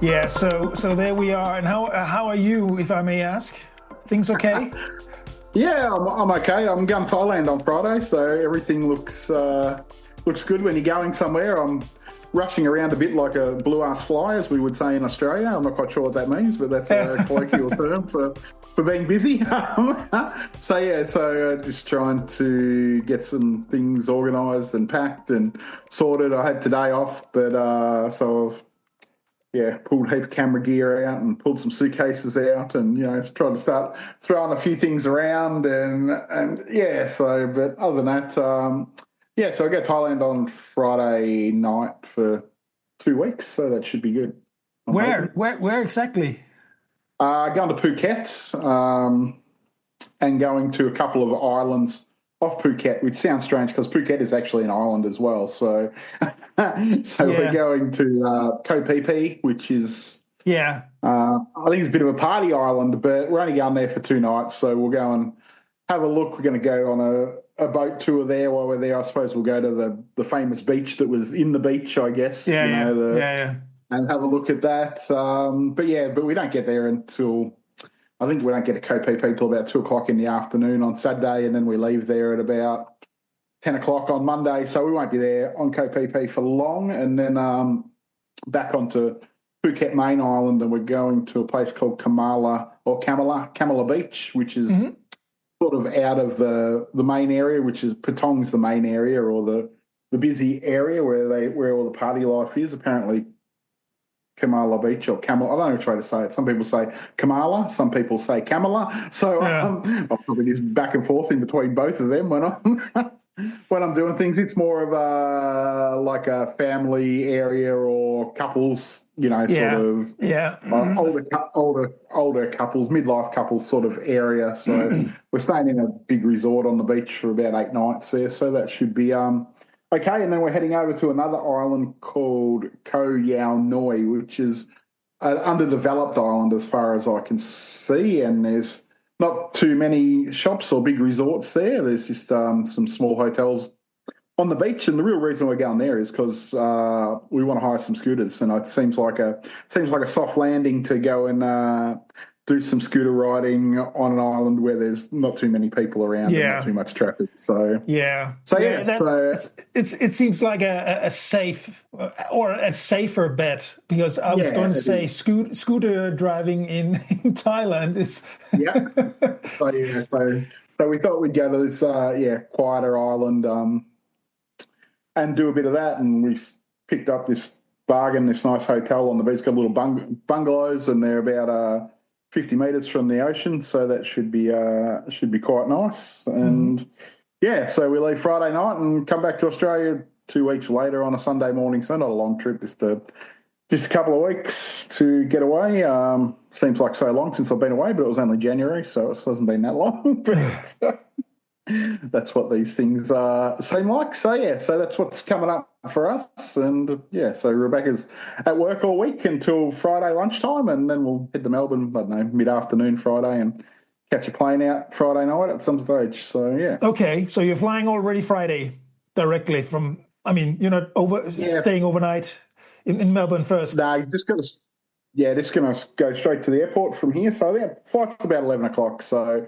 Yeah, so there we are. And how are you, if I may ask? Things okay? Yeah, I'm okay. I'm going to Thailand on Friday, so everything looks good. When you're going somewhere, I'm rushing around a bit like a blue-ass fly, as we would say in Australia. I'm not quite sure what that means, but that's a colloquial term for being busy. So just trying to get some things organised and packed and sorted. I had today off, but so I've pulled a heap of camera gear out and pulled some suitcases out and, tried to start throwing a few things around but other than that, so I go to Thailand on Friday night for 2 weeks, so that should be good. Where exactly? Going to Phuket and going to a couple of islands off Phuket, which sounds strange because Phuket is actually an island as well. So, we're going to Koh Phi Phi, which is I think it's a bit of a party island, but we're only going there for 2 nights. So we'll go and have a look. We're going to go on a boat tour there. While we're there, I suppose we'll go to the famous beach that was in the beach, I guess. And have a look at that. But we don't get there until. I think we don't get to Koh Phi Phi till about 2:00 in the afternoon on Saturday, and then we leave there at about 10:00 on Monday. So we won't be there on Koh Phi Phi for long, and then back onto Phuket main island, and we're going to a place called Kamala Beach, which is sort of out of the main area, which is Patong's the main area or the busy area where all the party life is. Apparently, Kamala Beach or Camel. I don't know which way to say it. Some people say Kamala, some people say Kamala. So I'll probably just back and forth in between both of them when I'm doing things. It's more of like a family area or couples, older couples, midlife couples sort of area. So we're staying in a big resort on the beach for about 8 nights there. So that should be okay, and then we're heading over to another island called Koh Yao Noi, which is an underdeveloped island as far as I can see, and there's not too many shops or big resorts there. There's just some small hotels on the beach, and the real reason we're going there is because we want to hire some scooters, and it seems like a soft landing to go and do some scooter riding on an island where there's not too many people around and not too much traffic. It seems like a safe or a safer bet, because I was going to say scooter driving in Thailand is So we thought we'd go to this quieter island and do a bit of that, and we picked up this nice hotel on the beach. It's got little bungalows, and they're about 50 metres from the ocean, so that should be quite nice. And so we leave Friday night and come back to Australia 2 weeks later on a Sunday morning. So not a long trip, just a couple of weeks to get away. Seems like so long since I've been away, but it was only January, so it hasn't been that long. But that's what these things seem like. So that's what's coming up for us. And so Rebecca's at work all week until Friday lunchtime, and then we'll head to Melbourne, I don't know, mid-afternoon Friday, and catch a plane out Friday night at some stage. So Okay, so you're flying already Friday directly from. I mean, you're not staying overnight in Melbourne first. No, just going to go straight to the airport from here. So the flight's about 11:00. So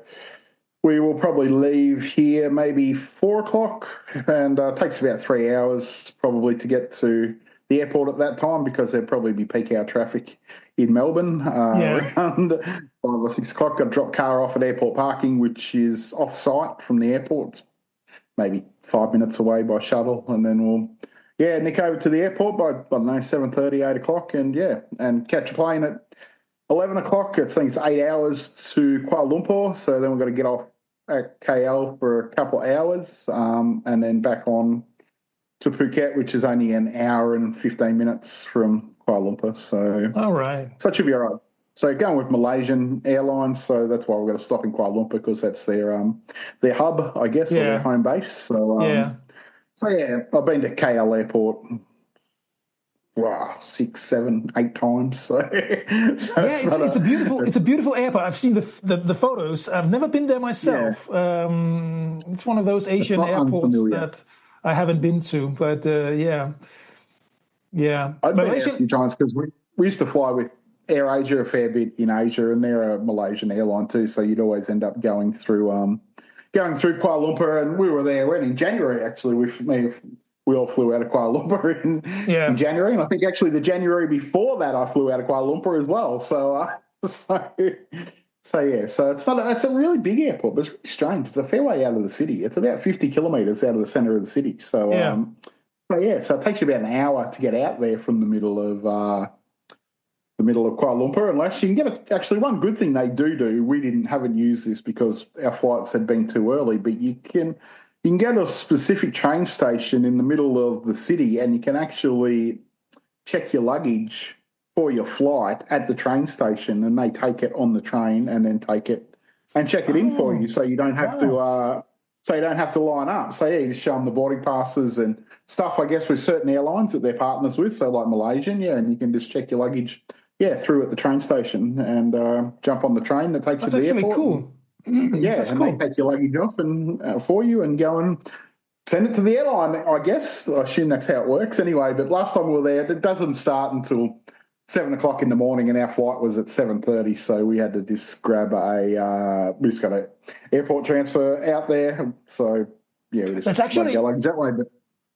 we will probably leave here maybe 4:00, and it takes about 3 hours probably to get to the airport at that time, because there'll probably be peak hour traffic in Melbourne around 5 or 6 o'clock. Got to drop car off at airport parking, which is off-site from the airport, maybe 5 minutes away by shuttle, and then we'll nick over to the airport by, I don't know, 7:30, 8 o'clock, and catch a plane at 11 o'clock. I think it's 8 hours to Kuala Lumpur, so then we've got to get off at KL for a couple of hours, and then back on to Phuket, which is only an hour and 15 minutes from Kuala Lumpur. So, all right. So it should be all right. So going with Malaysian Airlines, so that's why we're going to stop in Kuala Lumpur, because that's their hub, I guess, or their home base. So I've been to KL Airport wow, 6, 7, 8 times. So, Yeah, it's not it's a beautiful airport. I've seen the photos. I've never been there yeah, myself. It's one of those it's Asian not airports unfamiliar. that I haven't been to, but yeah, I've been there a Malaysian. few times because we used to fly with AirAsia a fair bit in Asia, and they're a Malaysian airline too. So you'd always end up going through Kuala Lumpur, and we were there when in January actually. We all flew out of Kuala Lumpur in Yeah, January, and I think actually the January before that I flew out of Kuala Lumpur as well. So yeah, so it's a really big airport, but it's really strange. It's a fair way out of the city. It's about 50 kilometres out of the centre of the city. yeah. So yeah, so it takes you about an hour to get out there from the middle of Kuala Lumpur, unless you can get actually one good thing they do. We haven't used this because our flights had been too early, but you can get a specific train station in the middle of the city, and you can actually check your luggage for your flight at the train station, and they take it on the train and then take it and check it in for you, Oh, so you don't have wow. to. So you don't have to line up. So yeah, you just show them the boarding passes and stuff. I guess with certain airlines that they're partners with, so like Malaysian, yeah, and you can just check your luggage, yeah, through at the train station and jump on the train that takes you That's to the actually airport, and cool. yeah, That's and they cool. take your luggage off and for you and go and send it to the airline. I guess I assume that's how it works anyway. But last time we were there, it doesn't start until 7 o'clock in the morning, and our flight was at 7:30, so we had to just grab we just got a airport transfer out there. So yeah, we just That's lugged our actually luggage that way. But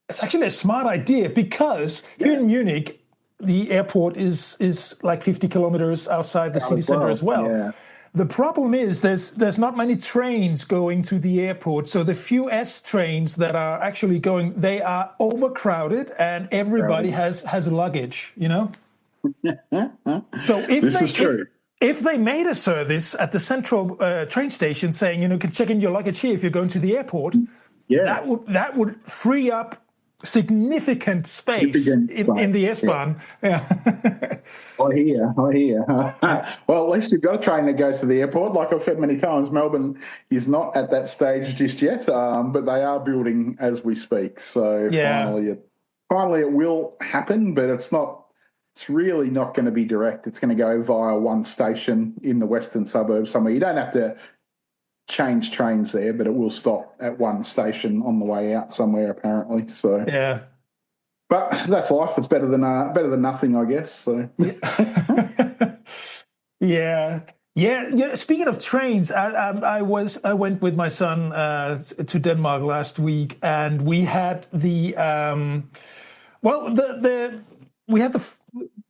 it's actually a smart idea because here yeah, in Munich, the airport is like 50 kilometers outside the out city as center as well. well. Yeah, The problem is there's not many trains going to the airport, so the few S trains that are actually going, they are overcrowded, and everybody crowded. has luggage. So if This they is true. if they made a service at the central train station saying you can check in your luggage here if you're going to the airport, Yeah, that would free up significant space significant in space. the Yeah. S-Bahn. Yeah. I hear. Yeah. Well, at least you've got a train that goes to the airport. Like I've said many times, Melbourne is not at that stage just yet, but they are building as we speak. So Yeah. finally it will happen, but it's not. It's really not going to be direct. It's going to go via one station in the western suburbs somewhere. You don't have to change trains there, but it will stop at one station on the way out somewhere apparently. So, Yeah. but that's life. It's better than nothing, I guess. So. Yeah. Yeah. Yeah, yeah. Speaking of trains, I went with my son to Denmark last week, and we had the we had the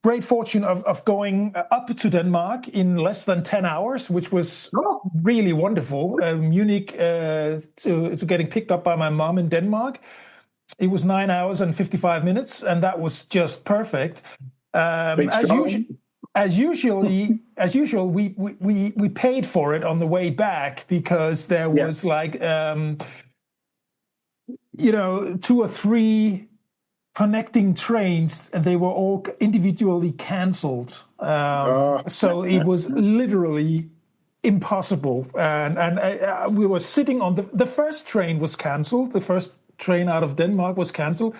great fortune of going up to Denmark in less than 10 hours, which was Oh, really wonderful. Munich to getting picked up by my mom in Denmark. It was 9 hours and 55 minutes, and that was just perfect. beats As usual, driving. as usual, we paid for it on the way back because there Yeah, was like 2 or 3 connecting trains, and they were all individually cancelled. uh, So it was literally impossible. And we were sitting on the first train was cancelled. The first train out of Denmark was cancelled.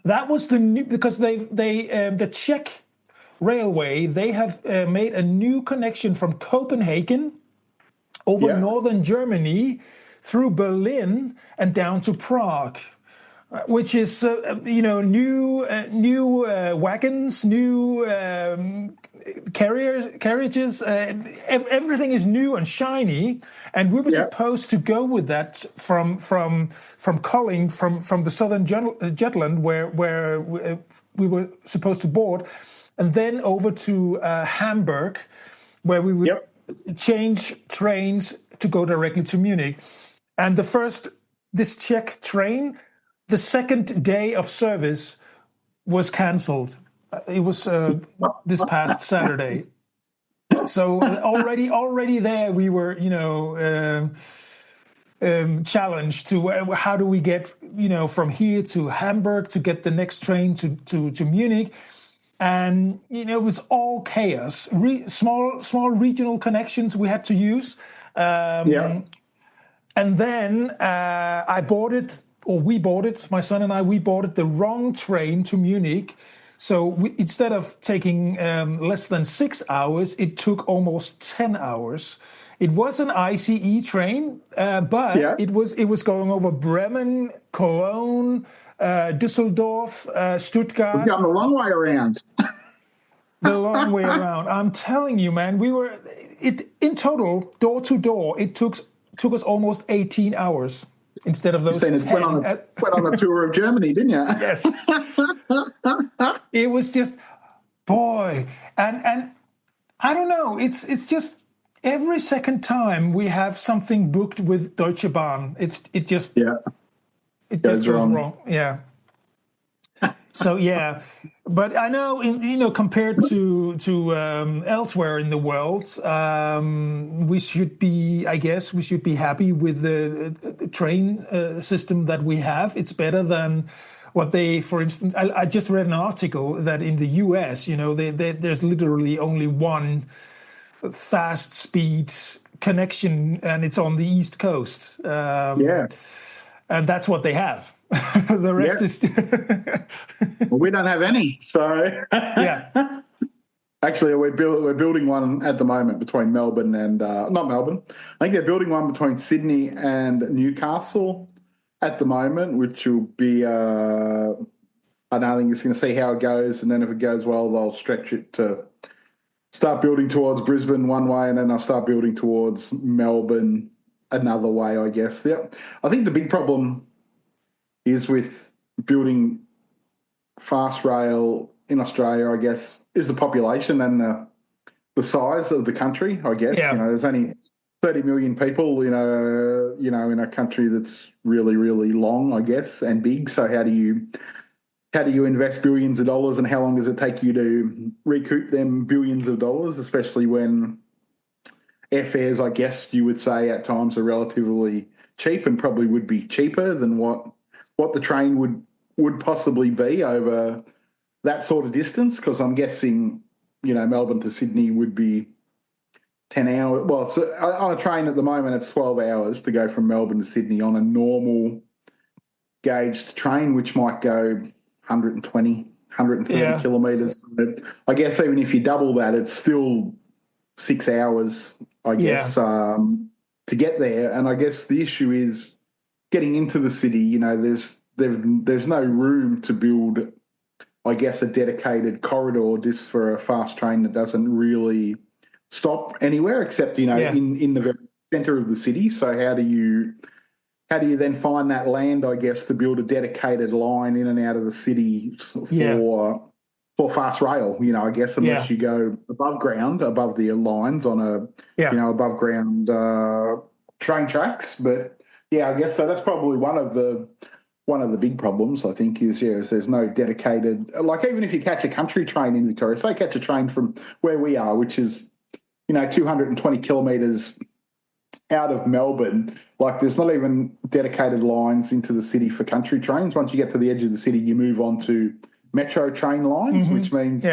That was the new because the Czech railway, they have made a new connection from Copenhagen over yeah, northern Germany through Berlin and down to Prague, which is new wagons, new carriages. Everything is new and shiny, and we were yeah, supposed to go with that from Kolding, from the southern Jutland, where we were supposed to board, and then over to Hamburg, where we would yep, change trains to go directly to Munich. And this Czech train, the second day of service was cancelled. It was this past Saturday. So already there we were, challenged to how do we get, from here to Hamburg to get the next train to Munich. And it was all chaos. Small regional connections we had to use, yeah, and then we boarded. My son and I, we boarded the wrong train to Munich, So instead of taking less than 6 hours, it took almost 10 hours. It was an ICE train, but Yeah. it was going over Bremen, Cologne, Düsseldorf, It was Stuttgart, going the long way around. the long way around. I'm telling you, man, we were it in total, door to door. It took us almost 18 hours instead of You those seen it went 10. on a tour of Germany, didn't you? Yes, it was just boy, and I don't know. It's just every second time we have something booked with Deutsche Bahn, Yeah, it just goes goes wrong. wrong. Yeah. So yeah, but I know compared to elsewhere in the world, we should be, I guess, we should be happy with the train system that we have. It's better than what they, for instance, I just read an article that in the US, there's literally only one fast speed connection, and it's on the East Coast, Yeah, and that's what they have. The rest yeah. is Well, we don't have any, so yeah. actually, we're building one at the moment between Melbourne and not Melbourne. I think they're building one between Sydney and Newcastle at the moment, which will be. I don't think it's going to see how it goes, and then if it goes well, they'll stretch it to start building towards Brisbane one way, and then I'll start building towards Melbourne another way, I guess. Yeah, I think the big problem is with building fast rail in Australia, I guess, is the population and the size of the country. I guess Yeah. there's only 30 million people. In a country that's really, really long, I guess, and big. So how do you invest billions of dollars, and how long does it take you to recoup them billions of dollars, especially when airfares, I guess you would say, at times are relatively cheap and probably would be cheaper than what the train would possibly be over that sort of distance? Because I'm guessing, Melbourne to Sydney would be 10 hours. Well, it's on a train at the moment, it's 12 hours to go from Melbourne to Sydney on a normal gauged train, which might go 120, 130 Yeah. kilometres. I guess even if you double that, it's still 6 hours, I guess, to get there. And I guess the issue is getting into the city. There's no room to build, I guess, a dedicated corridor just for a fast train that doesn't really stop anywhere except, in the very centre of the city. So how do you then find that land, I guess, to build a dedicated line in and out of the city for fast rail, I guess, unless you go above ground, above the lines on above ground train tracks. But yeah, I guess so. That's probably one of the big problems, I think, is there's no dedicated, like, even if you catch a country train in Victoria, say catch a train from where we are, which is 220 kilometres out of Melbourne, like, there's not even dedicated lines into the city for country trains. Once you get to the edge of the city, you move on to metro train lines, which means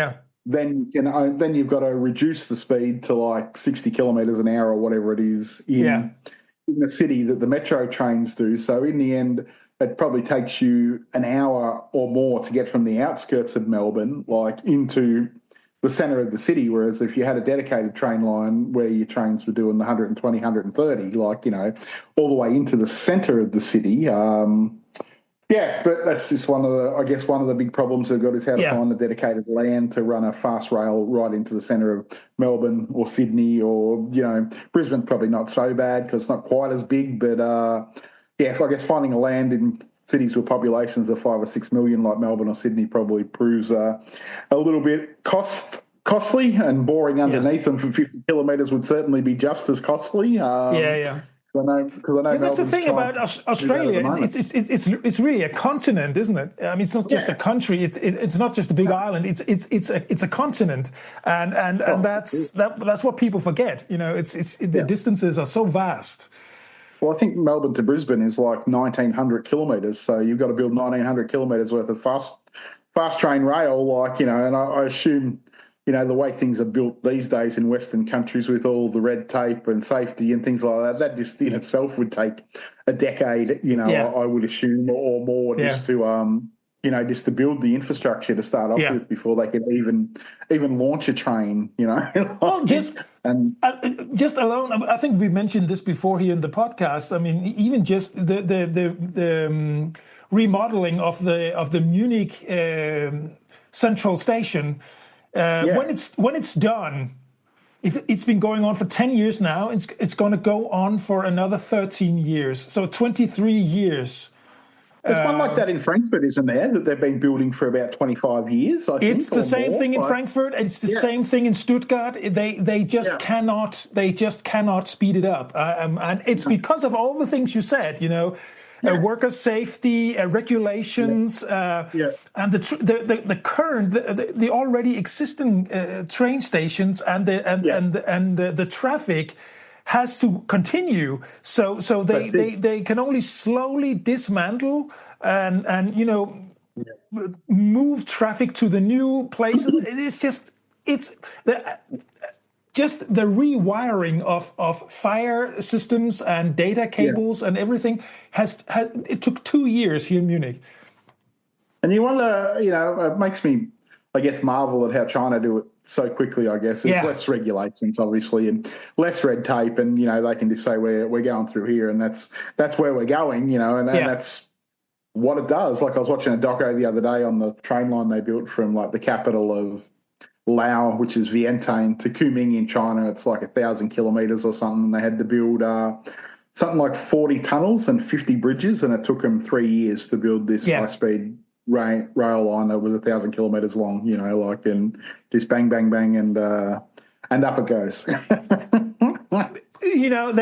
then you've got to reduce the speed to like 60 kilometres an hour or whatever it is in the city that the metro trains do. So in the end, it probably takes you an hour or more to get from the outskirts of Melbourne, like, into the centre of the city, whereas if you had a dedicated train line where your trains were doing the 120, 130, like, all the way into the centre of the city. But that's just one of the big problems they've got is how to find the dedicated land to run a fast rail right into the centre of Melbourne or Sydney or, Brisbane's probably not so bad because it's not quite as big. But, I guess finding a land in cities with populations of 5 or 6 million like Melbourne or Sydney probably proves a little bit costly, and boring underneath them from 50 kilometres would certainly be just as costly. Because I know That's the Melbourne's thing trying about to do that at Australia. the moment. It's really a continent, isn't it? I mean, it's not just a country. It's not just a big island. It's a continent, and that's what people forget. The distances are so vast. Well, I think Melbourne to Brisbane is like 1,900 kilometres, so you've got to build 1,900 kilometres worth of fast train rail, like, and I assume, the way things are built these days in Western countries with all the red tape and safety and things like that just in itself would take a decade, I would assume, or more just to just to build the infrastructure to start off Yeah. with before they could even launch a train, Well, and just alone, I think we mentioned this before here in the podcast. I mean, even just the remodeling of the Munich central station, when it's done, it's been going on for 10 years now. It's going to go on for another 13 years, so 23 years. there's one like that in Frankfurt, isn't there, that they've been building for about 25 years, I think. It's the same thing in Frankfurt. It's the same thing in Stuttgart. They just cannot speed it up, and it's because of all the things you said. Worker safety, regulations, and the current, the already existing train stations, and the traffic has to continue. So they can only slowly dismantle and move traffic to the new places. It's the rewiring of fire systems and data cables and everything it took 2 years here in Munich. And you wonder, it makes me, I guess, marvel at how China do it so quickly, I guess. There's less regulations, obviously, and less red tape, and, they can just say, we're going through here, and that's where we're going, and that's what it does. Like, I was watching a doco the other day on the train line they built from, like, the capital of Laos, which is Vientiane, to Kunming in China. It's like 1,000 kilometres or something. They had to build something like 40 tunnels and 50 bridges, and it took them 3 years to build this high-speed rail line that was 1,000 kilometres long, and just bang, bang, bang, and up it goes. They don't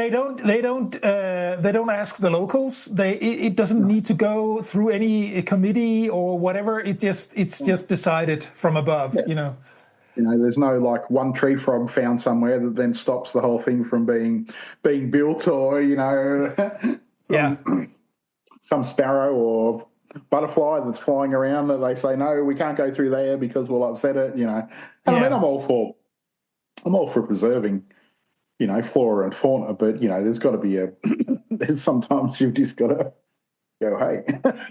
ask the locals. It doesn't need to go through any committee or whatever. It's just decided from above. There's no like one tree frog found somewhere that then stops the whole thing from being built, or some sparrow or butterfly that's flying around that they say, no, we can't go through there because we'll upset it. And I mean, I'm all for preserving flora and fauna, but there's got to be there's sometimes you've just got to go, hey, that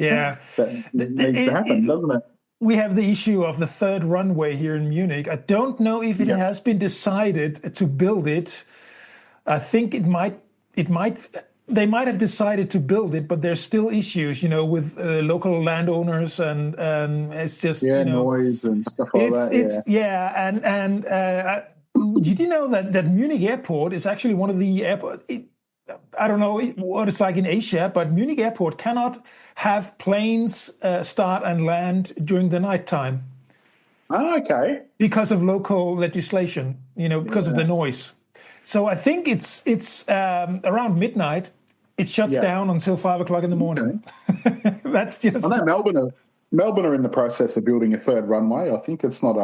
needs to happen, doesn't it? We have the issue of the third runway here in Munich. I don't know if it has been decided to build it. I think they might have decided to build it, but there's still issues, with local landowners, and it's just noise and stuff like that. Did you know that Munich Airport is actually one of the airports? I don't know what it's like in Asia, but Munich Airport cannot have planes start and land during the nighttime. Oh, okay. Because of local legislation, because of the noise. So I think it's around midnight. It shuts down until 5 o'clock in the morning. Okay. That's just. I know Melbourne are in the process of building a third runway. I think it's not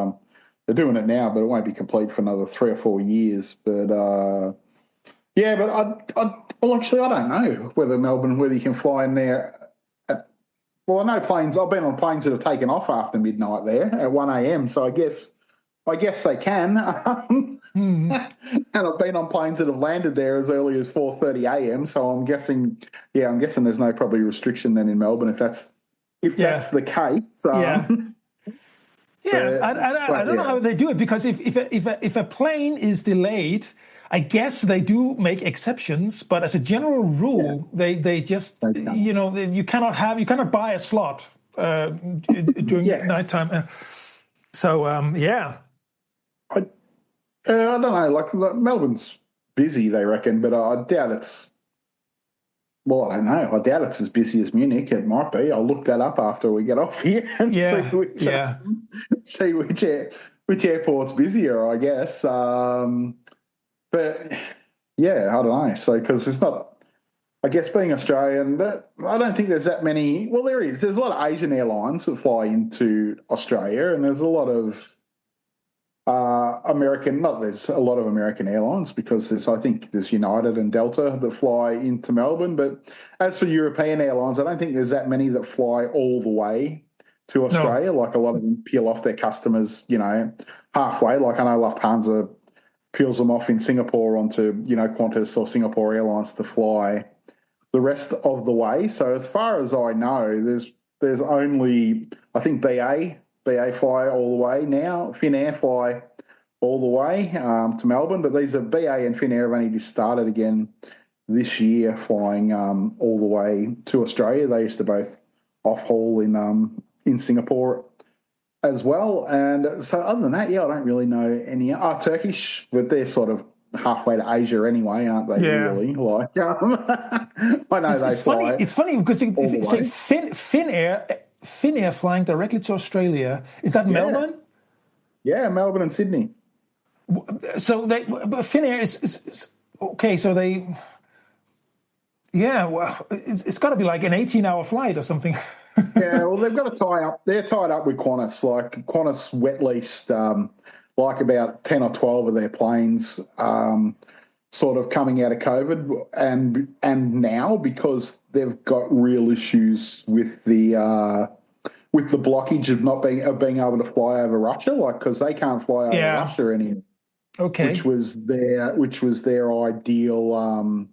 they're doing it now, but it won't be complete for another 3 or 4 years. But actually, I don't know whether you can fly in there. Well, I know planes. I've been on planes that have taken off after midnight there at 1 a.m. So I guess they can. And I've been on planes that have landed there as early as 4:30 a.m. So I'm guessing there's no probably restriction then in Melbourne if that's the case. I don't know how they do it, because if a plane is delayed, I guess they do make exceptions, but as a general rule, they just you cannot buy a slot during nighttime. I don't know. Like Melbourne's busy, they reckon, but I doubt it's. Well, I don't know. I doubt it's as busy as Munich. It might be. I'll look that up after we get off here and see which airport's busier, I guess. But I don't know. So because it's not, I guess being Australian, I don't think there's that many. Well, there is. There's a lot of Asian airlines that fly into Australia, and there's a lot of American. Not there's a lot of American airlines because I think there's United and Delta that fly into Melbourne. But as for European airlines, I don't think there's that many that fly all the way to Australia. No. Like a lot of them peel off their customers, halfway. Like I know Lufthansa peels them off in Singapore onto, Qantas or Singapore Airlines to fly the rest of the way. So as far as I know, there's there's only, I think, BA fly all the way now. Finnair fly all the way to Melbourne, but these are BA and Finnair have only just started again this year flying all the way to Australia. They used to both off-haul in Singapore as well. And so other than that, I don't really know any. Turkish, but they're sort of halfway to Asia anyway, aren't they, really? Like, I know they fly. It's funny because all the way. Finnair flying directly to Australia. Is that Melbourne? Yeah, Melbourne and Sydney. So but Finnair is okay. So they, well, it's got to be like an 18-hour flight or something. Yeah, well, they've got to tie up. They're tied up with Qantas. Like Qantas wet leased, like about 10 or 12 of their planes, sort of coming out of COVID, and now because they've got real issues with the blockage of being able to fly over Russia, like because they can't fly over Russia anymore. Okay. Which was their ideal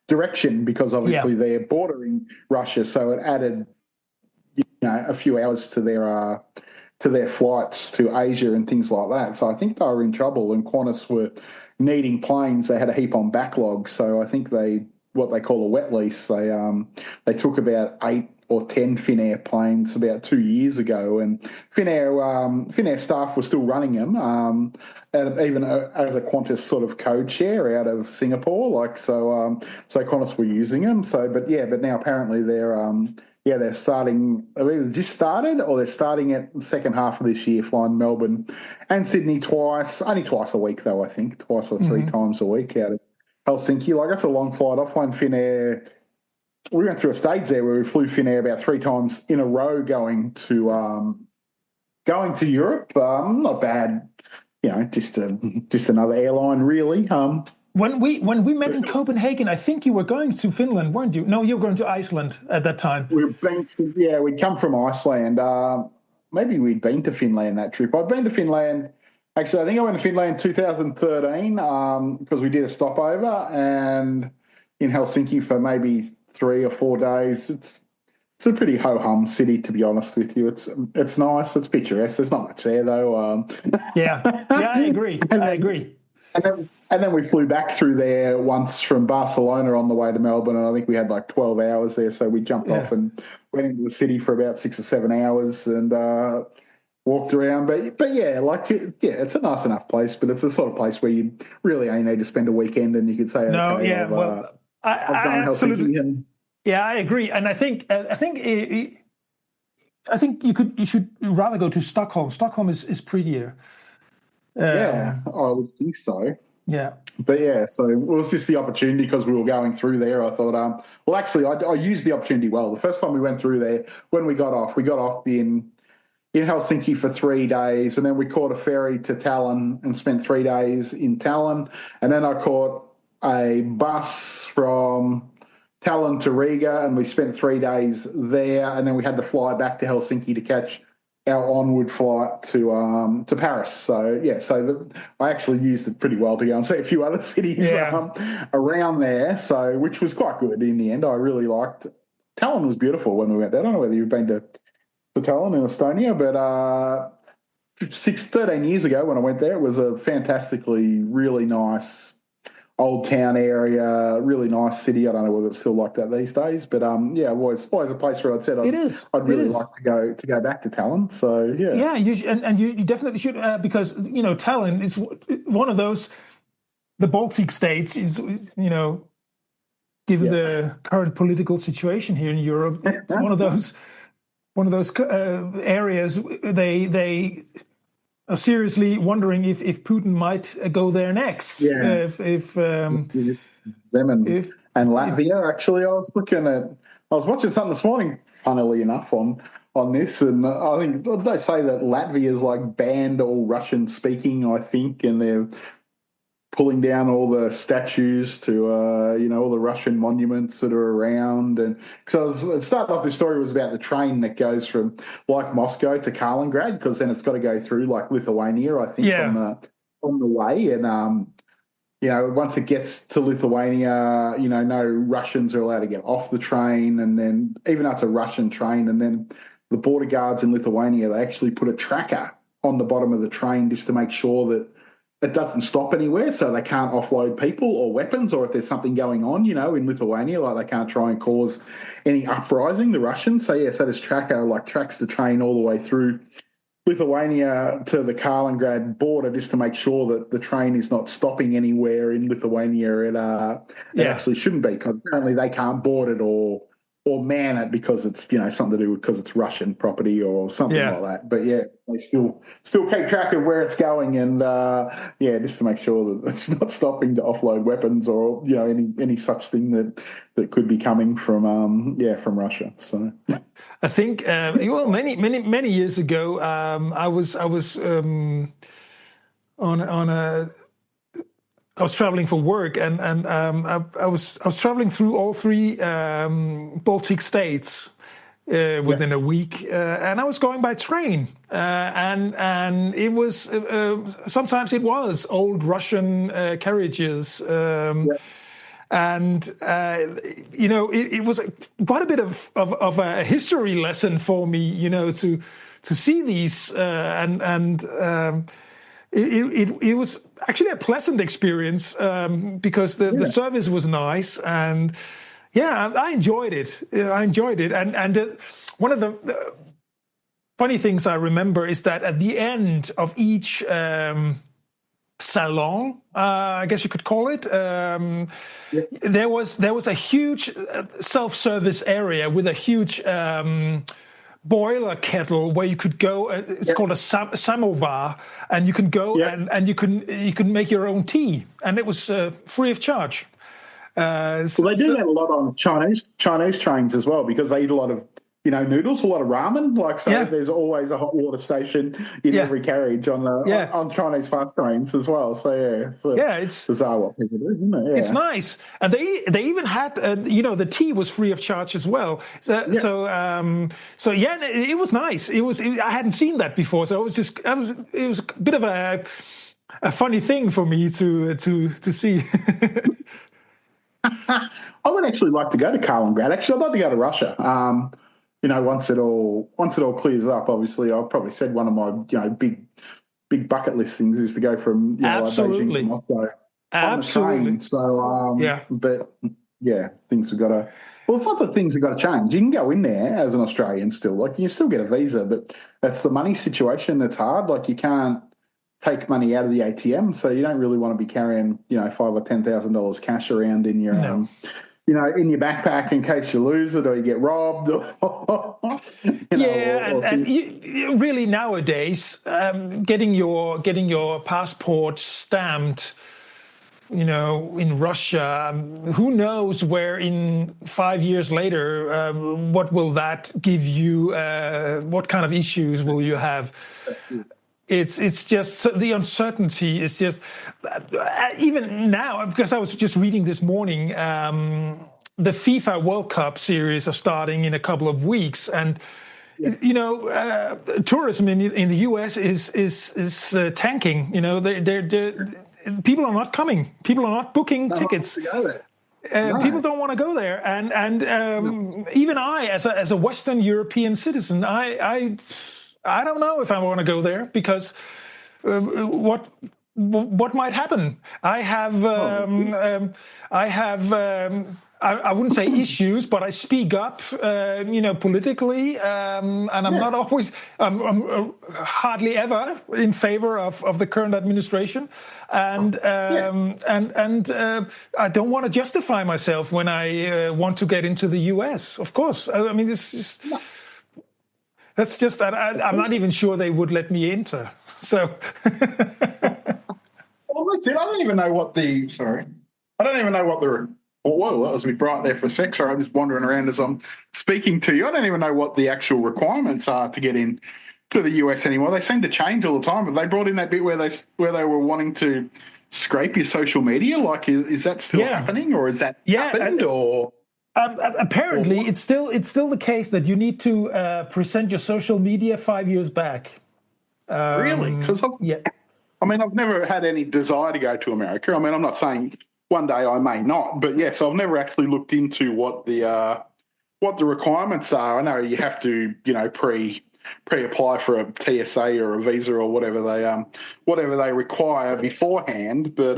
direction, because obviously they're bordering Russia, so it added a few hours to their flights to Asia and things like that. So I think they were in trouble, and Qantas were needing planes. They had a heap on backlog, so I think what they call a wet lease. They took about 8 or 10 Finnair planes about 2 years ago, and Finnair staff were still running them, and even as a Qantas sort of code share out of Singapore, so Qantas were using them. But now apparently they're starting. They've either just started or they're starting at the second half of this year, flying Melbourne and Sydney only twice a week though. I think twice or three times a week out of Helsinki. Like that's a long flight. I've flown Finnair. We went through a stage there where we flew Finnair about 3 times in a row going to Europe. Not bad, just another airline really. When we met in Copenhagen, I think you were going to Finland, weren't you? No, you were going to Iceland at that time. We'd come from Iceland. Maybe we'd been to Finland that trip. I've been to Finland. Actually, I think I went to Finland in 2013 because we did a stopover and in Helsinki for maybe 3 or 4 days. It's a pretty ho-hum city, to be honest with you. It's nice. It's picturesque. There's not much there, though. I agree. And then we flew back through there once from Barcelona on the way to Melbourne, and I think we had like 12 hours there. So we jumped off and went into the city for about 6 or 7 hours and walked around. But it's a nice enough place, but it's the sort of place where you really only need to spend a weekend and you could say, I've done Helsinki. I agree, and I think you should rather go to Stockholm. Stockholm is prettier. I would think so. Yeah. But so it was just the opportunity because we were going through there. I thought, I used the opportunity well. The first time we went through there, when we got off in Helsinki for 3 days, and then we caught a ferry to Tallinn and spent 3 days in Tallinn. And then I caught a bus from Tallinn to Riga, and we spent 3 days there. And then we had to fly back to Helsinki to catch our onward flight to Paris. So I actually used it pretty well to go and see a few other cities around there. So which was quite good in the end. I really liked Tallinn. Was beautiful when we went there. I don't know whether you've been to Tallinn in Estonia, but 13 years ago when I went there, it was a fantastically really nice old town area, really nice city. I don't know whether it's still like that these days, but always a place where I'd really like to go back to Tallinn. So you definitely should because Tallinn is one of those. The Baltic states is given the current political situation here in Europe, it's one of those areas they are seriously wondering if Putin might go there next. Yeah. If them and Latvia. Actually, I was watching something this morning, funnily enough, on this, and I think they say that Latvia is like banned all Russian speaking. I think, and they're pulling down all the statues to all the Russian monuments that are around. And so it started off, the story was about the train that goes from like Moscow to Kaliningrad, because then it's got to go through like Lithuania, I think, on the way. And once it gets to Lithuania, no Russians are allowed to get off the train, and then even though it's a Russian train, and then the border guards in Lithuania, they actually put a tracker on the bottom of the train just to make sure that it doesn't stop anywhere, so they can't offload people or weapons, or if there's something going on, in Lithuania, like they can't try and cause any uprising, the Russians. So, so this tracker, tracks the train all the way through Lithuania to the Kaliningrad border just to make sure that the train is not stopping anywhere in Lithuania. It actually shouldn't be, because apparently they can't board it or man it because it's something to do with, because it's Russian property or something like that. But they still keep track of where it's going, and just to make sure that it's not stopping to offload weapons or any such thing that could be coming from Russia. So I think many years ago, I was I was traveling for work, and I was traveling through all three Baltic states within a week, and I was going by train, and it was sometimes it was old Russian carriages. And it was quite a bit of a history lesson for me, to see these, it was actually a pleasant experience, because the service was nice, and I enjoyed it. And one of the funny things I remember is that at the end of each salon, I guess you could call it, there was a huge self-service area with a huge boiler kettle where you could go. It's called a samovar, and you can go and you can make your own tea, and it was free of charge. Well, they do that a lot on Chinese trains as well, because they eat a lot of noodles, a lot of ramen. There's always a hot water station in every carriage on Chinese fast trains as well. So it's bizarre what people do, isn't it? Yeah. It's nice, and they even had the tea was free of charge as well. It was nice. I hadn't seen that before, so it was a bit of a funny thing for me to see. I would actually like to go to Kaliningrad. Actually, I'd like to go to Russia. Once it all clears up, obviously, I've probably said one of my big bucket list things is to go from Beijing to Moscow on the train. So but things have got to. Well, it's not that things have got to change. You can go in there as an Australian still, you still get a visa, but that's the money situation that's hard. You can't take money out of the ATM, so you don't really want to be carrying $5,000 or $10,000 cash around in your in your backpack in case you lose it or you get robbed. Really nowadays, getting your passport stamped, in Russia, who knows where in 5 years later, what will that give you? What kind of issues will you have? That's it. It's just the uncertainty is just even now, because I was just reading this morning, the FIFA World Cup series are starting in a couple of weeks, and tourism in the US is tanking. People are not coming. People are not booking tickets. People don't want to go there, and even I, as a Western European citizen, I don't know if I want to go there, because what might happen? I wouldn't say issues, but I speak up, politically, and I'm not always, I'm hardly ever in favor of the current administration, and I don't want to justify myself when I want to get into the US. Of course, I mean this is. That's just that I'm not even sure they would let me enter. So, well, that's it. I don't even know what the. Whoa, that was a bit bright there for a sec. Sorry, I'm just wandering around as I'm speaking to you. I don't even know what the actual requirements are to get in to the US anymore. They seem to change all the time. Have they brought in that bit where they were wanting to scrape your social media? Is that still happening, or is that happened, or? Apparently, it's still the case that you need to present your social media 5 years back. Really? Because I've never had any desire to go to America. I mean, I'm not saying one day I may not, but yes, I've never actually looked into what the what the requirements are. I know you have to, pre-apply for a TSA or a visa or whatever they require beforehand. But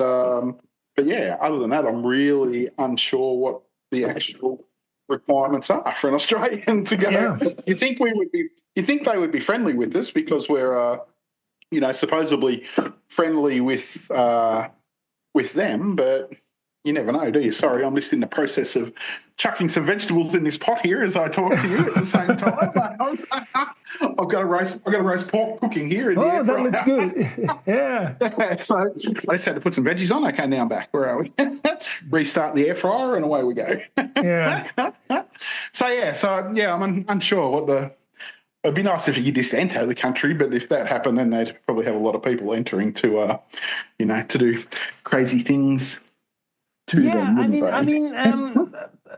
yeah, other than that, I'm really unsure what the actual requirements are for an Australian to go. Yeah. You think they would be friendly with us because we're, supposedly friendly with them, but you never know, do you? Sorry, I'm just in the process of chucking some vegetables in this pot here as I talk to you at the same time. I've got a roast pork cooking here in the air Oh, that fryer. looks good. Yeah. So I just had to put some veggies on. Okay, now I'm back. Where are we? Restart the air fryer and away we go. Yeah. I'm unsure what it'd be nice if you could just enter the country, but if that happened, then they'd probably have a lot of people entering to do crazy things. Yeah,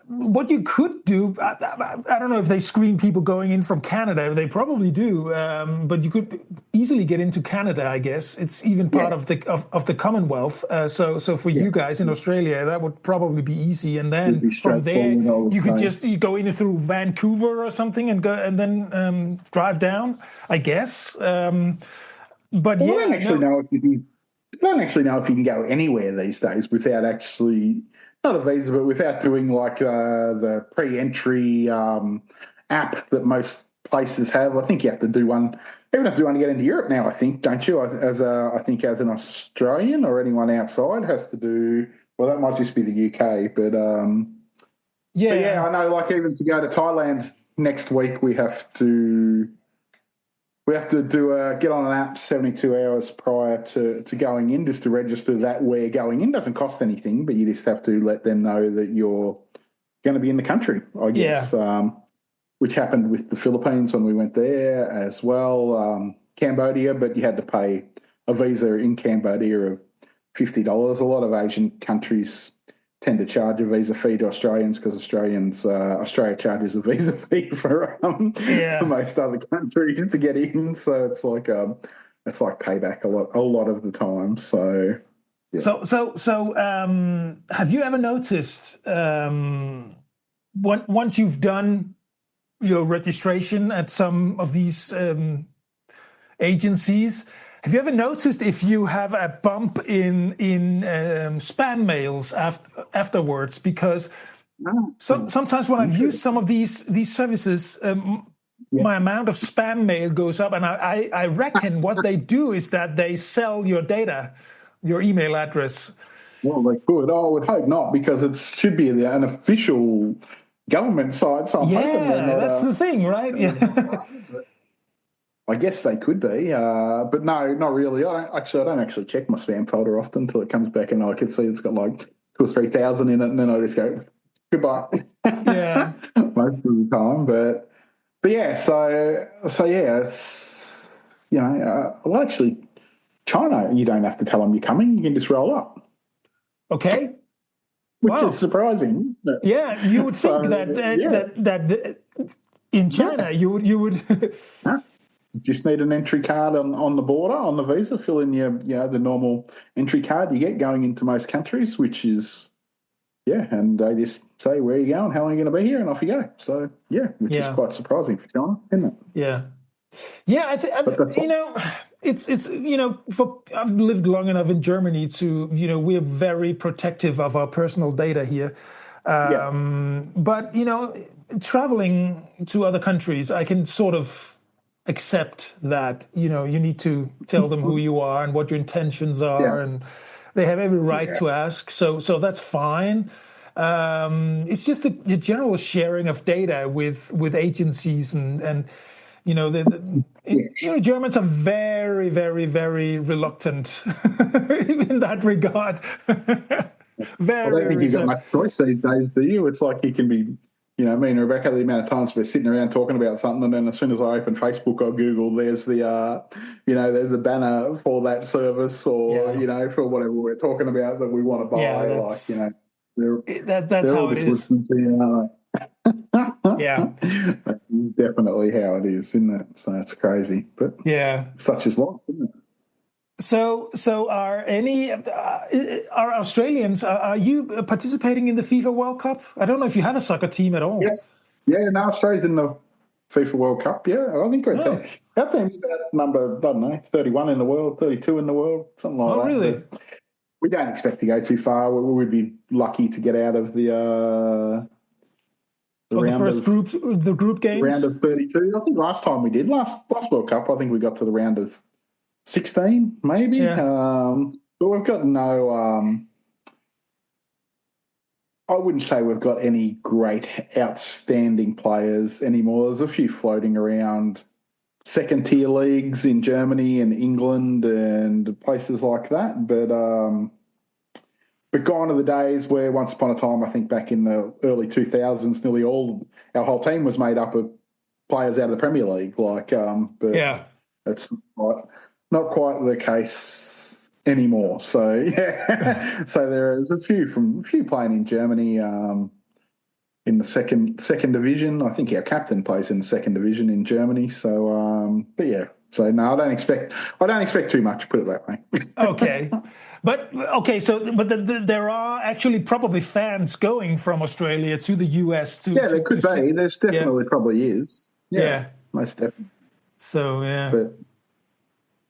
what you could do, I don't know if they screen people going in from Canada. They probably do, but you could easily get into Canada. I guess it's even part of the Commonwealth. So for you guys in Australia, that would probably be easy. And then from there, you could you go in through Vancouver or something and go and then drive down. I guess. But I don't actually know if you can. I don't actually know if you can go anywhere these days without actually, not a visa, but without doing like the pre-entry app that most places have. I think you have to do one. Even have to do one to get into Europe now, I think, don't you? As an Australian or anyone outside has to do. Well, that might just be the UK, but I know. Like even to go to Thailand next week, we have to get on an app 72 hours prior to going in just to register that we're going in. Doesn't cost anything, but you just have to let them know that you're going to be in the country, I guess, which happened with the Philippines when we went there as well. Cambodia, but you had to pay a visa in Cambodia of $50. A lot of Asian countries tend to charge a visa fee to Australians because Australia charges a visa fee for most other countries to get in. So it's like payback a lot of the time. So yeah. So have you ever noticed once you've done your registration at some of these agencies? Have you ever noticed if you have a bump in spam mails afterwards? Because sometimes when I've used some of these services, my amount of spam mail goes up, and I reckon what they do is that they sell your data, your email address. Well, they could. I would hope not, because it should be an official government site. So I'm hoping they're not, that's the thing, right? I guess they could be, but no, not really. I don't actually check my spam folder often until it comes back and I can see it's got like 2,000 or 3,000 in it, and then I just go goodbye. Yeah, most of the time. But yeah, so yeah, it's well, actually, China, you don't have to tell them you're coming; you can just roll up. Okay, which is surprising. Yeah, you would think that in China you would. Just need an entry card on the border, on the visa, fill in your the normal entry card you get going into most countries, which is and they just say where you going, how long are you going to be here, and off you go. So which is quite surprising for China, isn't it? I think it's I've lived long enough in Germany to we're very protective of our personal data here, but traveling to other countries, I can sort of accept that you need to tell them who you are and what your intentions are, and they have every right to ask. So that's fine. It's just the general sharing of data with agencies and Germans are very, very, very reluctant in that regard. I don't think you've got much choice these days, do you? It's like you can be. Me and Rebecca, the amount of times we're sitting around talking about something, and then as soon as I open Facebook or Google, there's the, there's a banner for that service, or for whatever we're talking about that we want to buy. That's how it is. That's definitely how it is, isn't it? So it's crazy, but such is life, isn't it? So are Australians? Are you participating in the FIFA World Cup? I don't know if you have a soccer team at all. Yes. Yeah, no, Australia's in the FIFA World Cup. Yeah, I think we're Oh, our team's about number, I don't know, 31 in the world, 32 in the world, something oh, like that. really? But we don't expect to go too far. We'd be lucky to get out of the Oh, round of the group round games. of 32. I think last time we did last World Cup, I think we got to the round of 16, maybe. Yeah. But we've got no. I wouldn't say we've got any great outstanding players anymore. There's a few floating around second tier leagues in Germany and England and places like that. But gone are the days where once upon a time, I think back in the early 2000s, nearly our whole team was made up of players out of the Premier League. But Yeah. it's not quite the case anymore. So yeah, so there's a few playing in Germany in the second division. I think our captain plays in the second division in Germany. So but yeah, so no, I don't expect too much. Put it that way. Okay. But okay, so there are actually probably fans going from Australia to the US Yeah, there could to see. be. There's Yeah. definitely probably is. Yeah, Yeah. most definitely. So yeah. But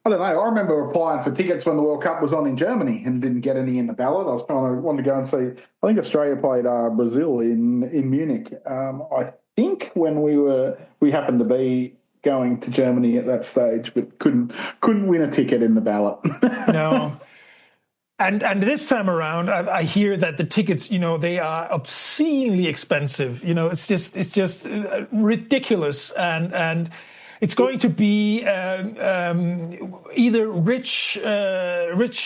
I don't know. I remember applying for tickets when the World Cup was on in Germany and didn't get any in the ballot. Wanted to go and see. I think Australia played Brazil in Munich. I think when we happened to be going to Germany at that stage, but couldn't win a ticket in the ballot. No. And this time around, I hear that the tickets, they are obscenely expensive. It's just ridiculous, and it's going to be either rich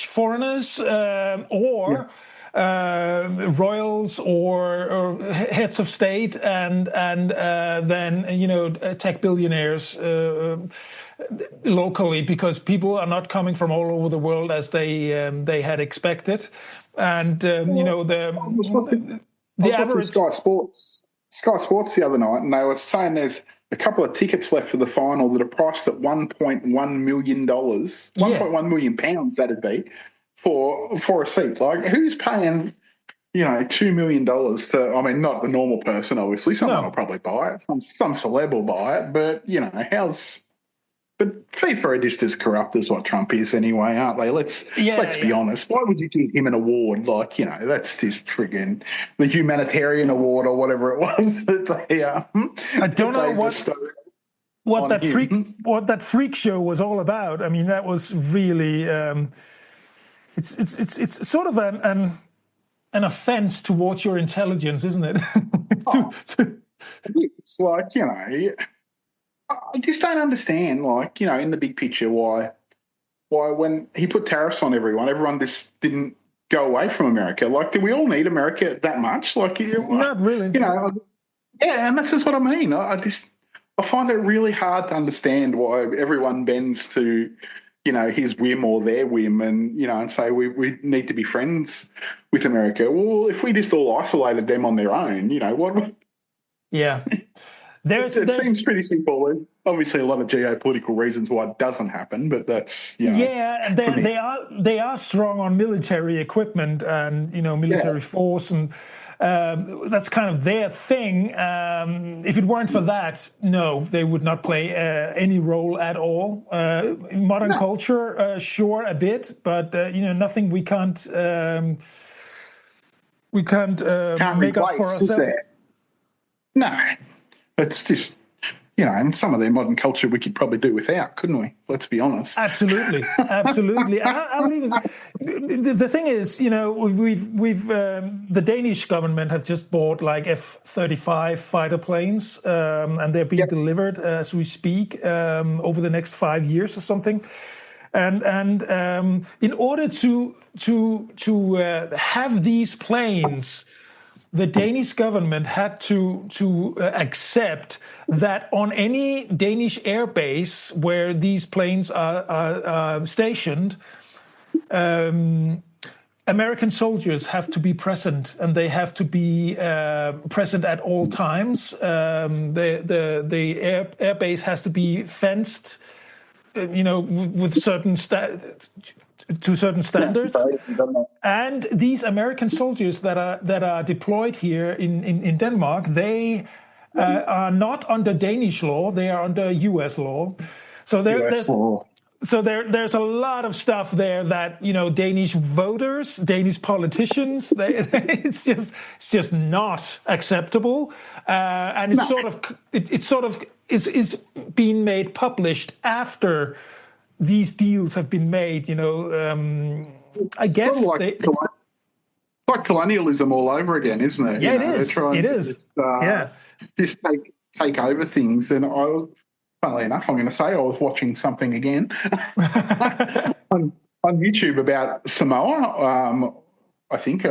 foreigners or royals or heads of state, and then tech billionaires. Locally, because people are not coming from all over the world as they had expected, and I the was watching average. Sky Sports the other night, and they were saying there's a couple of tickets left for the final that are priced at $1.1 million, Yeah. 1.1 million pounds. That'd be for a seat. Like, who's paying $2 million to? I mean, not the normal person, obviously. Someone will No. probably buy it. Some celeb will buy it, but how's. But FIFA are just as corrupt as what Trump is anyway, aren't they? Let's be honest. Why would you give him an award that's just friggin' the humanitarian award or whatever it was that they I don't know what that freak show was all about. I mean, that was really it's sort of an offense towards your intelligence, isn't it? It's like, I just don't understand, in the big picture, why when he put tariffs on everyone just didn't go away from America. Like, do we all need America that much? Like, not really. Yeah, and this is what I mean. I find it really hard to understand why everyone bends to, his whim or their whim, and say we need to be friends with America. Well, if we just all isolated them on their own, what? Yeah. It seems pretty simple. There's obviously a lot of geopolitical reasons why it doesn't happen, but that's yeah. They are strong on military equipment and military force, and that's kind of their thing. If it weren't for that, no, they would not play any role at all. In modern culture, sure, a bit, but nothing we can't make up for ourselves. No. It's just, and some of their modern culture we could probably do without, couldn't we? Let's be honest. Absolutely. I believe the thing is, we've the Danish government have just bought like F-35 fighter planes, and they're being delivered as we speak over the next 5 years or something. And in order to have these planes, the Danish government had to accept that on any Danish airbase where these planes are stationed, American soldiers have to be present, and they have to be present at all times. The airbase has to be fenced, with certain to certain standards. And these American soldiers that are deployed here in Denmark, they are not under Danish law; they are under U.S. law. So US law. there's a lot of stuff there that Danish voters, Danish politicians, it's just not acceptable, and it's sort of is being made published after these deals have been made. I guess sort of like colonialism all over again, isn't it? Yeah, it They're is. trying It to is. just take over things. And funnily enough, I'm going to say I was watching something again on YouTube about Samoa. I think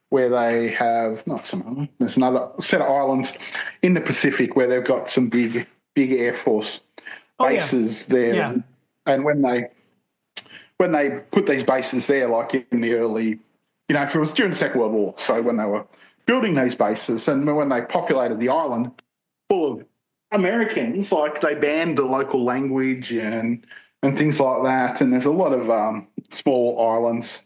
where they have not Samoa. There's another set of islands in the Pacific where they've got some big Air Force bases there. Yeah. And when they put these bases there, like in the early, if it was during the Second World War, so when they were building these bases and when they populated the island full of Americans, like they banned the local language and things like that. And there's a lot of small islands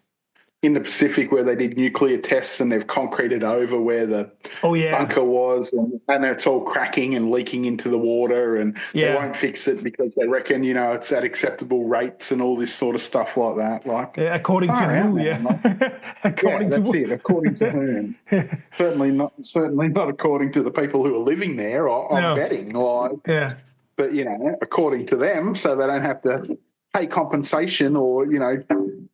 in the Pacific where they did nuclear tests and they've concreted over where the bunker was and it's all cracking and leaking into the water and they won't fix it because they reckon, it's at acceptable rates and all this sort of stuff like that. Like according to who, According to whom. certainly not according to the people who are living there, I'm betting. But, according to them, so they don't have to pay compensation or,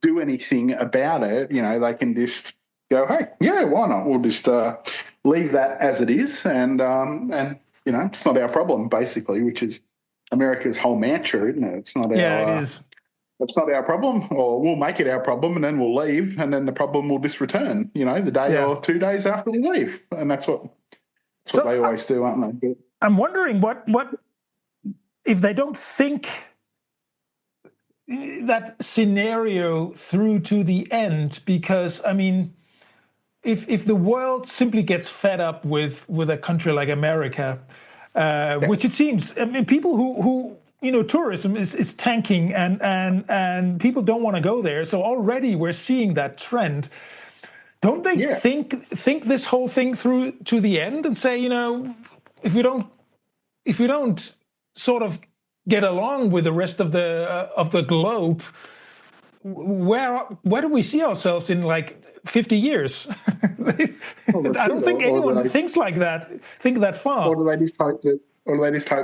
do anything about it, they can just go, hey, yeah, why not? We'll just leave that as it is and it's not our problem, basically, which is America's whole mantra, isn't it? It's not it is. It's not our problem, or we'll make it our problem and then we'll leave and then the problem will just return, the day or 2 days after we leave. And that's what they always do, aren't they? I'm wondering what if they don't think that scenario through to the end, because if the world simply gets fed up with a country like America, which it seems, people who tourism is tanking and people don't want to go there, so already we're seeing that trend. Don't they think this whole thing through to the end and say, if we don't sort of get along with the rest of the globe, where do we see ourselves in like 50 years? I don't think anyone thinks like that. Think that far. Or do they just hope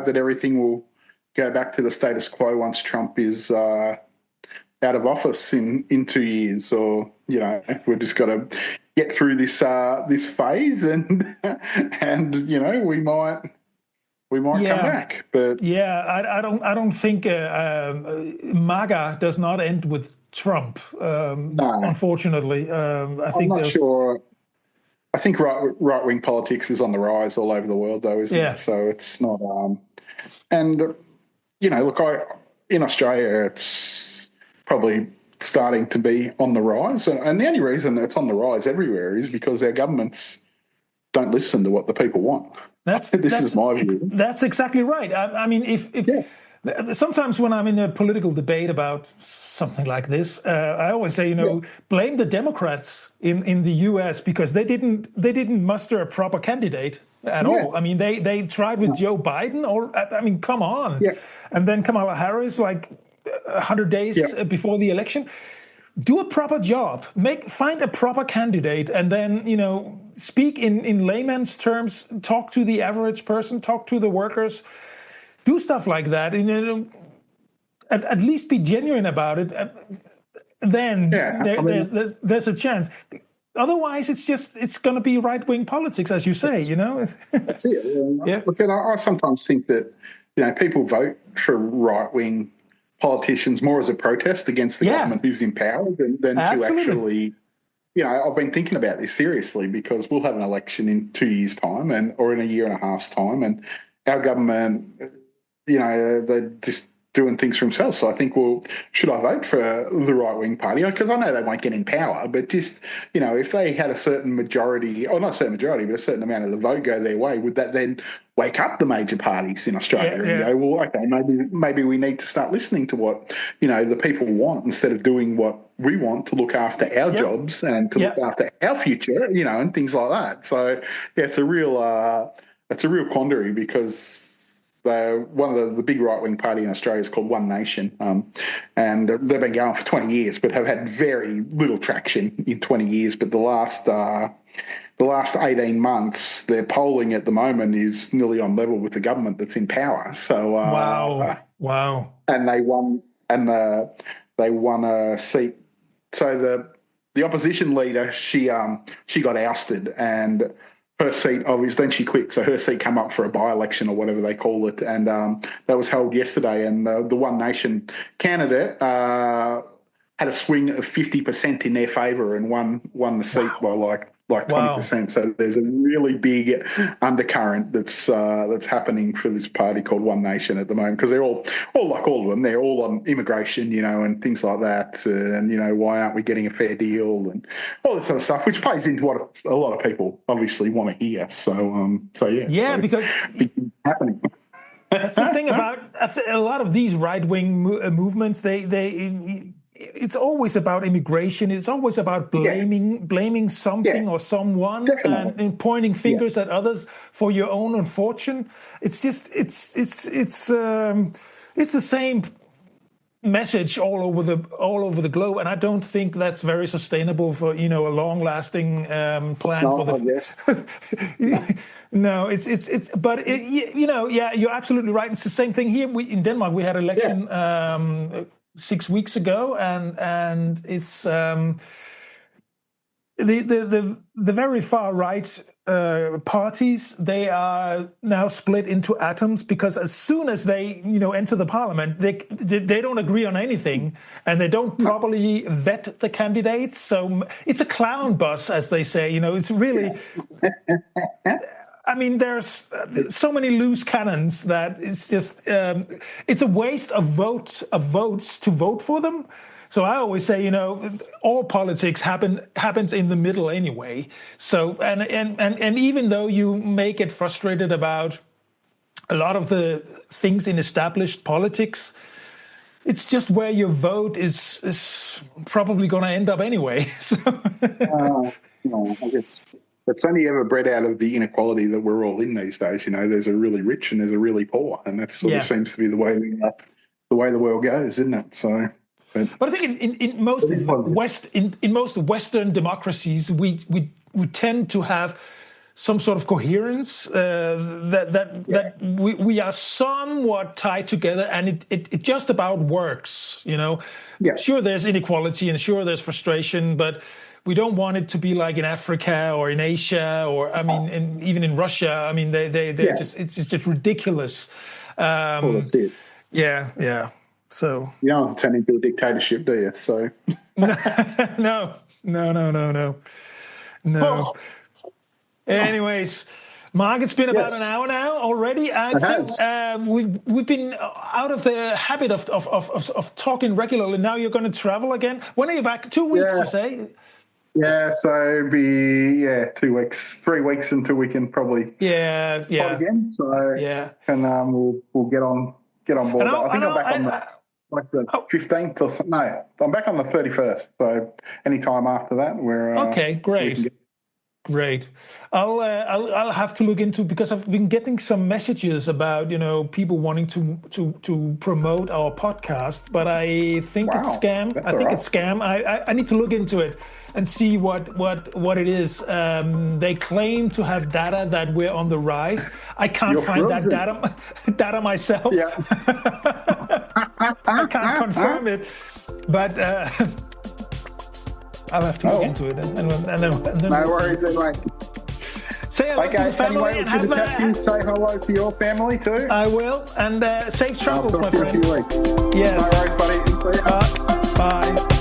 that everything will go back to the status quo once Trump is out of office in 2 years? Or we've just got to get through this phase and we might come back, but I don't think MAGA does not end with Trump. Unfortunately, I'm not sure. I think right-wing politics is on the rise all over the world, though, isn't it? So it's not. In Australia, it's probably starting to be on the rise, and the only reason it's on the rise everywhere is because our governments don't listen to what the people want. This is my view. That's exactly right. Sometimes when I'm in a political debate about something like this, I always say, blame the Democrats in the U.S. because they didn't muster a proper candidate at all. They tried with Joe Biden, come on. Yeah. And then Kamala Harris, 100 days before the election. Do a proper job. Find a proper candidate, and then speak in layman's terms. Talk to the average person. Talk to the workers. Do stuff like that. At least be genuine about it. Then there's a chance. Otherwise, it's going to be right-wing politics, as you say. That's it. Look, I sometimes think that people vote for right-wing politicians more as a protest against the government who's in power than to actually, I've been thinking about this seriously because we'll have an election in 2 years' time or in a year and a half's time, and our government, they're just doing things for themselves. So I think, well, should I vote for the right-wing party? Because I know they won't get in power, but just, if they had a certain majority, or not a certain majority, but a certain amount of the vote go their way, would that then wake up the major parties in Australia and go, well, okay, maybe we need to start listening to what, the people want instead of doing what we want to look after our jobs and to look after our future, and things like that. So, it's a real it's a real quandary because one of the big right-wing party in Australia is called One Nation, and they've been going for 20 years, but have had very little traction in 20 years. But the last 18 months, their polling at the moment is nearly on level with the government that's in power. So wow, and they won, they won a seat. So the opposition leader, she got ousted, and her seat, obviously, then she quit. So her seat came up for a by-election or whatever they call it, and that was held yesterday. And the One Nation candidate had a swing of 50% in their favour and won the seat by like 20%. So there's a really big undercurrent that's happening for this party called One Nation at the moment, because they're all like all of them. They're all on immigration, and things like that, and why aren't we getting a fair deal and all this sort of stuff, which plays into what a lot of people obviously want to hear. Because happening. That's the thing about a lot of these right-wing movements. It's always about immigration. It's always about blaming something or someone and pointing fingers at others for your own unfortune. It's just it's the same message all over the globe, and I don't think that's very sustainable for a long-lasting plan for the. No, but you're absolutely right. It's the same thing here. In Denmark, we had election 6 weeks ago, and it's the very far right parties. They are now split into atoms, because as soon as they enter the parliament, they don't agree on anything, and they don't properly vet the candidates. So it's a clown bus, as they say. It's really. I mean, there's so many loose cannons that it's just it's a waste of votes to vote for them. So I always say, all politics happens in the middle anyway. So and even though you may get frustrated about a lot of the things in established politics, it's just where your vote is probably going to end up anyway. So. I guess. It's only ever bred out of the inequality that we're all in these days. There's a really rich and there's a really poor, and that sort of seems to be the way the world goes, isn't it? So, but I think in most Western democracies, we tend to have some sort of coherence that we are somewhat tied together, and it just about works. Sure, there's inequality and sure there's frustration, but we don't want it to be like in Africa or in Asia or even in Russia. I mean, they're just it's just ridiculous. That's it. Yeah. So you don't have to turn into a dictatorship, do you? So no. Oh. Anyways, Mark, it's been about an hour now already. I think we've been out of the habit of talking regularly. Now you're going to travel again. When are you back? 2 weeks, you say? Yeah, so it'll be 2 weeks, 3 weeks until we can probably pod again. So and we'll get on board. I think I'm back on the 15th or something. No, I'm back on the 31st. So any time after that, we're okay. Great. I'll have to look into, because I've been getting some messages about people wanting to promote our podcast, but I think it's scam. It's scam. I need to look into it and see what it is. They claim to have data that we're on the rise. I can't find that data myself. Yeah. I can't confirm it, but. I'll have to look into it, and then no worries, anyway. Say hello to the family, anyway, say hello to your family too. I will, and safe travels, my friend. In a few weeks. Yes. No worries, buddy. See ya. Bye.